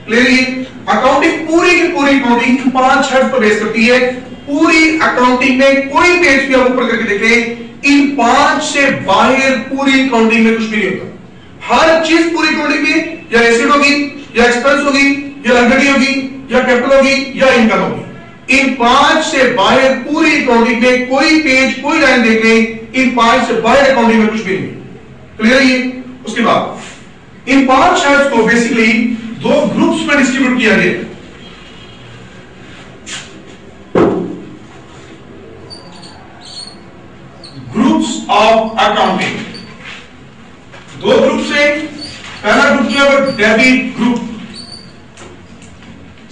Clear? ये accounting पूरी की पूरी अकाउंटिंग इन 5 हेड पर बेस करती है। पूरी अकाउंटिंग में कोई पेज भी आप ऊपर करके देखें, इन 5 से बाहर पूरी अकाउंटिंग में कुछ भी नहीं होता। हर चीज पूरी अकाउंटिंग में या एसेट होगी या एक्सपेंस होगी या लायबिलिटी होगी या कैपिटल होगी या इनकम होगी। इन 5 से बाहर पूरी अकाउंटिंग में कोई पेज कोई लाइन देख लें, इन 5 से बाहर अकाउंटिंग में कुछ भी नहीं। क्लियर है ये? उसके बाद इन 5 हेड्स को बेसिकली 2 ग्रुप्स में डिस्ट्रीब्यूट किया गया। ग्रुप्स ऑफ अकाउंटिंग, 2 ग्रुप से। पहला ग्रुप जो है वो डेबिट ग्रुप,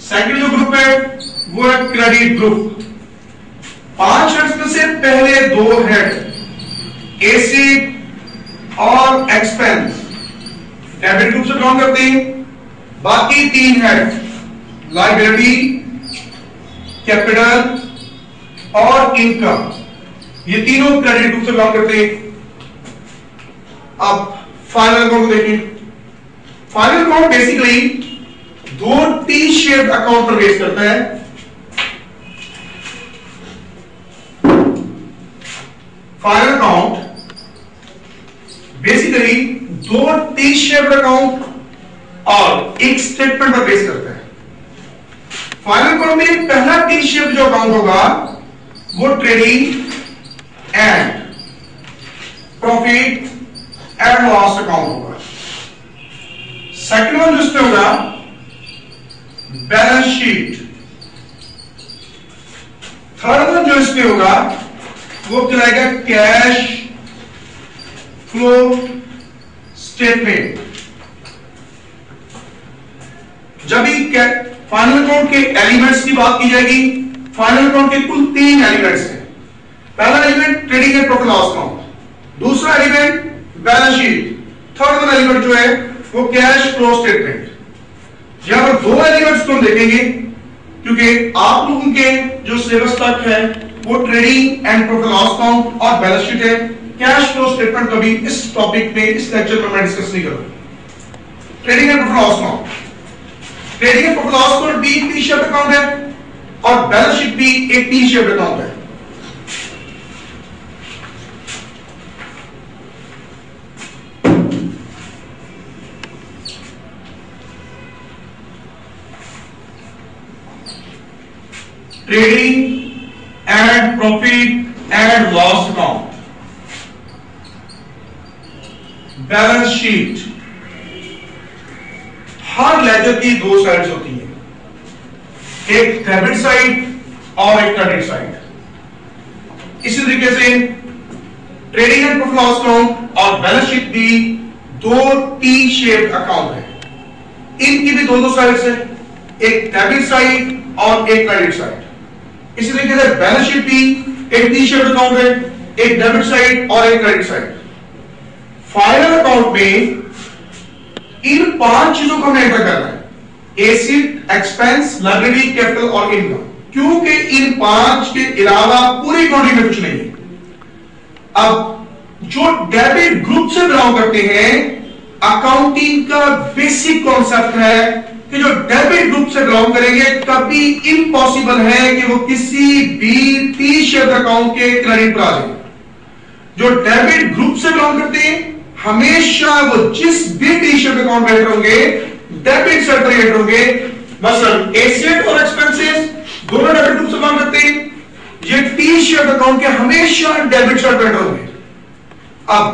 सेकंड जो ग्रुप है वो है क्रेडिट ग्रुप। 5 हेड्स में से पहले 2 हेड एसेट और एक्सपेंस डेबिट ग्रुप से बिलोंग करते हैं। बाकी 3 हेड लायबिलिटी, कैपिटल और इनकम, ये तीनों क्रेडिट ग्रुप से बिलोंग करते हैं। अब फाइनल अकाउंट को देखिए। Final account basically 2 T shaped account पर बेस करता है। Final account basically 2 T shaped account और एक स्टेटमेंट पर बेस करता है। फाइनल अकाउंट में पहला टी शेप्ड जो अकाउंट होगा वो trading and profit and loss account होगा। सेकंड वन जिसमें होगा बैलेंस शीट। थर्ड वन जो इसमें होगा वो कहलाएगा कैश फ्लो स्टेटमेंट। जब भी फाइनल अकाउंट के एलिमेंट्स की बात की जाएगी, फाइनल अकाउंट के कुल 3 एलिमेंट्स हैं। पहला element trading and profit loss account, दूसरा element balance sheet, third one element जो है वो कैश फ्लो स्टेटमेंट। यहां पर 2 एलिमेंट्स को हम देखेंगे क्योंकि आप लोगों के जो सिलेबस तक है वो trading and profit loss account और बैलेंस शीट है। कैश फ्लो स्टेटमेंट कभी इस टॉपिक में इस लेक्चर में मैं डिस्कस नहीं करूंगा। Trading and profit loss account, trading and profit loss account भी टी शेप्ड अकाउंट है और बैलेंस शीट भी एक टी शेप्ड अकाउंट है। Trading and profit and loss account, balance sheet, हर लेजर की 2 साइड्स होती हैं, एक डेबिट साइड और एक क्रेडिट साइड। इसी तरीके से trading and profit loss account और बैलेंस शीट भी 2 टी शेप्ड अकाउंट है। इनकी भी 2 साइड्स है, एक डेबिट साइड और एक क्रेडिट साइड। इसी तरीके से बैलेंस शीट भी एक टी शेप्ड अकाउंट है, एक डेबिट साइड और एक क्रेडिट साइड। फाइनल अकाउंट में इन 5 चीजों को हमें एंटर करना है, एसेट, एक्सपेंस, लायबिलिटी, कैपिटल और इनकम, क्योंकि इन 5 के अलावा पूरी अकाउंटिंग में कुछ नहीं है। अब जो डेबिट ग्रुप से बिलोंग करते हैं, अकाउंटिंग का बेसिक कॉन्सेप्ट है कि जो डेबिट ग्रुप से बिलोंग करेंगे कभी इम्पॉसिबल है कि वो किसी भी टी शेप्ड अकाउंट के क्रेडिट पर आ जाए। जो डेबिट ग्रुप से बिलोंग करते हैं हमेशा वो जिस भी टी शेप्ड अकाउंट में एंटर होंगे डेबिट साइड पर एंटर होंगे। मसलन एसेट और एक्सपेंसेस दोनों डेबिट ग्रुप से बिलोंग करते हैं, ये टी शेप्ड अकाउंट के हमेशा डेबिट साइड पर एंटर होंगे। अब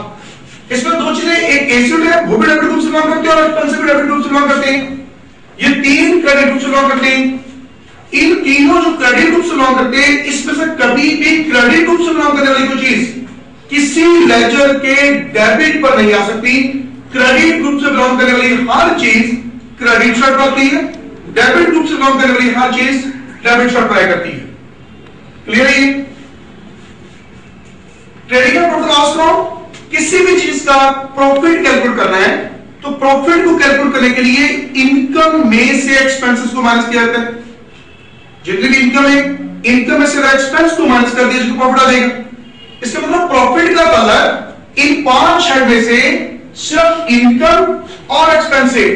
इसमें 2 चीजें, एक एसेट है वो भी डेबिट ग्रुप से बिलोंग करते हैं और एक्सपेंस भी डेबिट ग्रुप से बिलोंग करते हैं। ये 3 क्रेडिट ग्रुप से बिलोंग करते हैं। इन तीनों जो क्रेडिट ग्रुप से बिलोंग करते हैं इसमें से कभी भी क्रेडिट ग्रुप से बिलोंग करने वाली कोई चीज किसी लेजर के डेबिट पर नहीं आ सकती। क्रेडिट ग्रुप से बिलोंग करने वाली हर चीज क्रेडिट साइड पर आती है, डेबिट ग्रुप से बिलोंग करने वाली हर चीज डेबिट साइड पर करती है। क्लियर है? Trading and profit loss account, किसी भी चीज का प्रॉफिट कैलकुलेट करना है तो प्रॉफिट को कैलकुलेट करने के लिए इनकम में से एक्सपेंसेस को माइनस किया जाता है। जितनी भी इनकम है, इनकम में से एक्सपेंस को माइनस कर दिया, जिसको प्रॉफिट आ जाएगा। इसका मतलब प्रॉफिट का कलर इन 5 हेड में से सिर्फ इनकम और एक्सपेंस है।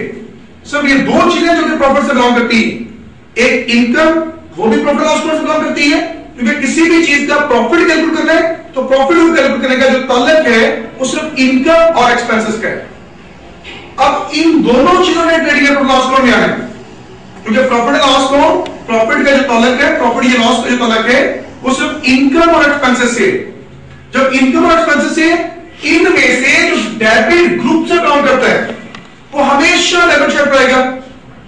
सिर्फ ये दो चीजें जो कि प्रॉफिट से बिलोंग करती है, एक इनकम, वो भी प्रॉफिट लॉस अकाउंट से बिलोंग करती है, क्योंकि किसी भी चीज का प्रॉफिट कैलकुलेट करना है तो प्रॉफिट को कैलकुलेट करने का जो ताल्लुक है वो सिर्फ इनकम और एक्सपेंसेस का है। अब इन दोनों चीजों ने ट्रेडिंग एंड लॉस अकाउंट में आना है, क्योंकि profit and loss account, profit का जो ताल्लुक है, प्रॉफिट या लॉस का जो ताल्लुक है वो सिर्फ इनकम और एक्सपेंसेस से। जब इनकम और एक्सपेंसेस से, इनमें से जो डेबिट ग्रुप से काउंट करता है वो हमेशा डेबिट साइड रहेगा।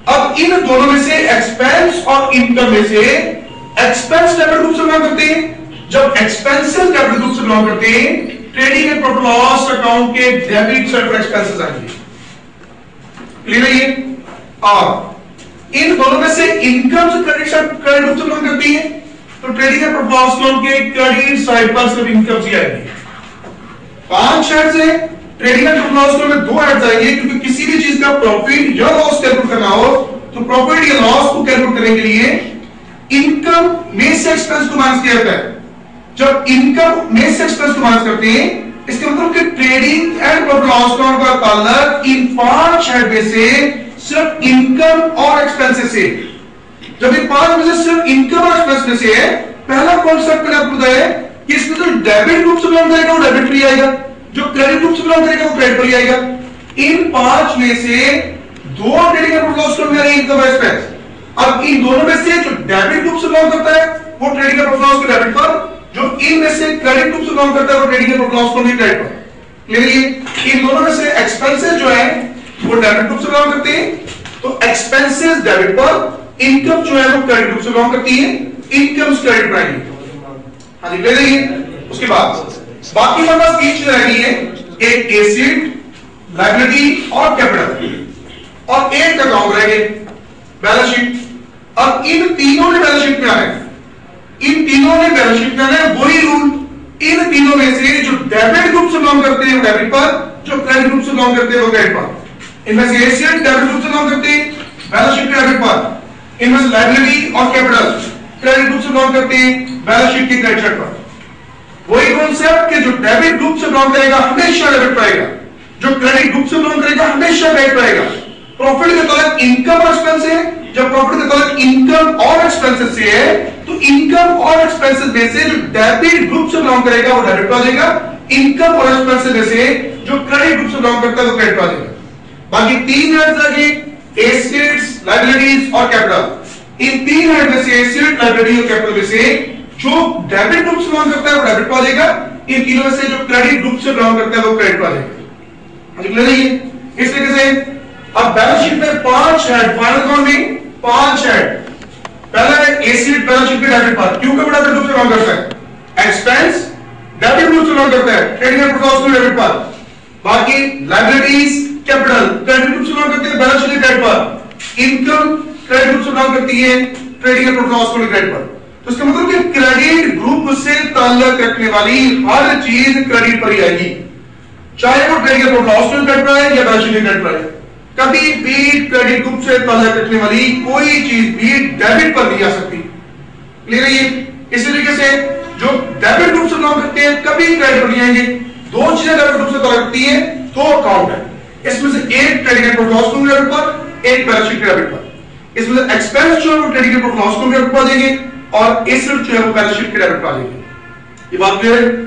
अब इन दोनों में से एक्सपेंस और इनकम में से एक्सपेंस डेबिट ग्रुप से बिलोंग करते हैं। जब एक्सपेंसेस डेबिट ग्रुप से बिलोंग करते हैं, trading and profit loss account के डेबिट साइड पर एक्सपेंसेस आएंगे। क्लियर है ये? और इन दोनों में से इनकम से क्रेडिट ग्रुप से बिलोंग करती है, तो trading and profit loss account के क्रेडिट साइड पर सिर्फ इनकम ही आएगी। 5 हेड्स है, trading and profit loss account में 2 हेड्स आएंगे, क्योंकि किसी भी चीज का प्रॉफिट या लॉस कैलकुलेट करना हो तो प्रॉफिट या लॉस को कैलकुलेट करने के लिए इनकम में से एक्सपेंस को माइनस किया जाता है। जब इनकम में से एक्सपेंस को माइनस करते हैं, इसका मतलब कि trading and profit loss account का ताल्लुक इन 5 हेड में से सिर्फ इनकम और एक्सपेंसेस से। जब इन 5 में से सिर्फ इनकम और एक्सपेंस में से है, पहला कॉन्सेप्ट मैंने आपको बताया कि इसमें जो डेबिट ग्रुप से बिलोंग करेगा वो डेबिट पर ही आएगा, जो क्रेडिट ग्रुप से बिलोंग करेगा वो क्रेडिट पर ही आएगा। इन 5 में से 2 trading and profit loss account में आएंगे, इनकम और एक्सपेंस। अब इन दोनों में से जो डेबिट ग्रुप से बिलोंग करता है वो ट्रेडिंग एंड प्रॉफिट लॉस के डेबिट पर, जो इनमें से क्रेडिट ग्रुप से बिलोंग करता है वो ट्रेडिंग एंड प्रॉफिट लॉस के क्रेडिट पर। क्लियर है? इन दोनों में से एक्सपेंसेस जो है वो डेबिट ग्रुप से बिलोंग करते हैं, तो एक्सपेंसेस डेबिट पर, इनकम जो है वो क्रेडिट ग्रुप से बिलोंग करती है, इनकम क्रेडिट पर आएगी। हाँ जी, क्लियर है? उसके बाद बाकी हमारे पास 3 चीजें रह गई है, एक एसेट, लायबिलिटी और कैपिटल, और एक अकाउंट रह गए बैलेंस शीट। अब इन तीनों ने बैलेंस शीट में आना है, इन तीनों ने बैलेंस शीट में आना है। वही रूल, इन तीनों में से जो डेबिट ग्रुप से बिलोंग करते हैं वो डेबिट पर, जो क्रेडिट ग्रुप से बिलोंग करते हैं वो क्रेडिट पर। इनमें से एसेट डेबिट ग्रुप से बिलोंग करते हैं, बैलेंस शीट के डेबिट पर। इनमें से लायबिलिटी और कैपिटल क्रेडिट ग्रुप से बिलोंग करते हैं, बैलेंस शीट के क्रेडिट साइड पर। वही कॉन्सेप्ट कि जो डेबिट ग्रुप से बिलोंग करेगा हमेशा डेबिट पाएगा, जो क्रेडिट ग्रुप से बिलोंग करेगा हमेशा क्रेडिट पाएगा। प्रॉफिट के तहत इनकम और एक्सपेंस है, जब प्रॉफिट के तहत इनकम और एक्सपेंसेस से है, तो इनकम और एक्सपेंसेस में से जो डेबिट ग्रुप से बिलोंग करेगा वो डेबिट पर आ जाएगा, इनकम और एक्सपेंसेस में से जो क्रेडिट ग्रुप से बिलोंग करता है वो क्रेडिट पर आ जाएगा। बाकी 3 हेड्स आगे, एसेट्स, लायबिलिटीज और कैपिटल। इन 3 हेड में से एसेट, लायबिलिटी और कैपिटल में से जो डेबिट ग्रुप से बिलोंग करता है वो डेबिट पर आ जाएगा, इन तीनों में से जो क्रेडिट ग्रुप से बिलोंग करता है वो क्रेडिट पर आ जाएगा। इस तरीके से अब बैलेंस शीट में 5 हेड, फाइनल अकाउंट में 5 हेड। पहला है एसेट, बैलेंस शीट के डेबिट पर, क्यों का डेबिट ग्रुप से बिलोंग करता है। एक्सपेंस डेबिट ग्रुप से बिलोंग करता है, ट्रेडिंग एंड प्रॉफिट लॉस के डेबिट पर। बाकी लायबिलिटीज, कैपिटल क्रेडिट ग्रुप से बिलोंग करते हैं, बैलेंस शीट के क्रेडिट पर। इनकम क्रेडिट ग्रुप से बिलोंग करती है, ट्रेडिंग एंड प्रॉफिट लॉस के क्रेडिट पर। तो इसका मतलब कि क्रेडिट ग्रुप से ताल्लुक रखने वाली हर चीज क्रेडिट पर ही आएगी, चाहे वो ट्रेडिंग एंड प्रॉफिट लॉस के क्रेडिट पर है या बैलेंस शीट के क्रेडिट पर है। कभी भी क्रेडिट ग्रुप से ताल्लुक रखने वाली कोई चीज भी डेबिट पर नहीं आ सकती। क्लियर है ये? इसी तरीके से जो डेबिट ग्रुप से बिलोंग करते हैं कभी क्रेडिट पर नहीं आएंगे। 2 चीजें डेबिट ग्रुप से ताल्लुक रखती हैं, 2 अकाउंट है, इसमें से एक ट्रेडिंग एंड प्रॉफिट लॉस के डेबिट पर, एक बैलेंस शीट के डेबिट पर। इसमें से एक्सपेंस जो है वो ट्रेडिंग एंड प्रॉफिट लॉस के डेबिट पर आ जाएंगे, और एसेट जो है वो बैलेंस शीट के डेबिट पर आ जाएंगे। ये बात क्लियर है?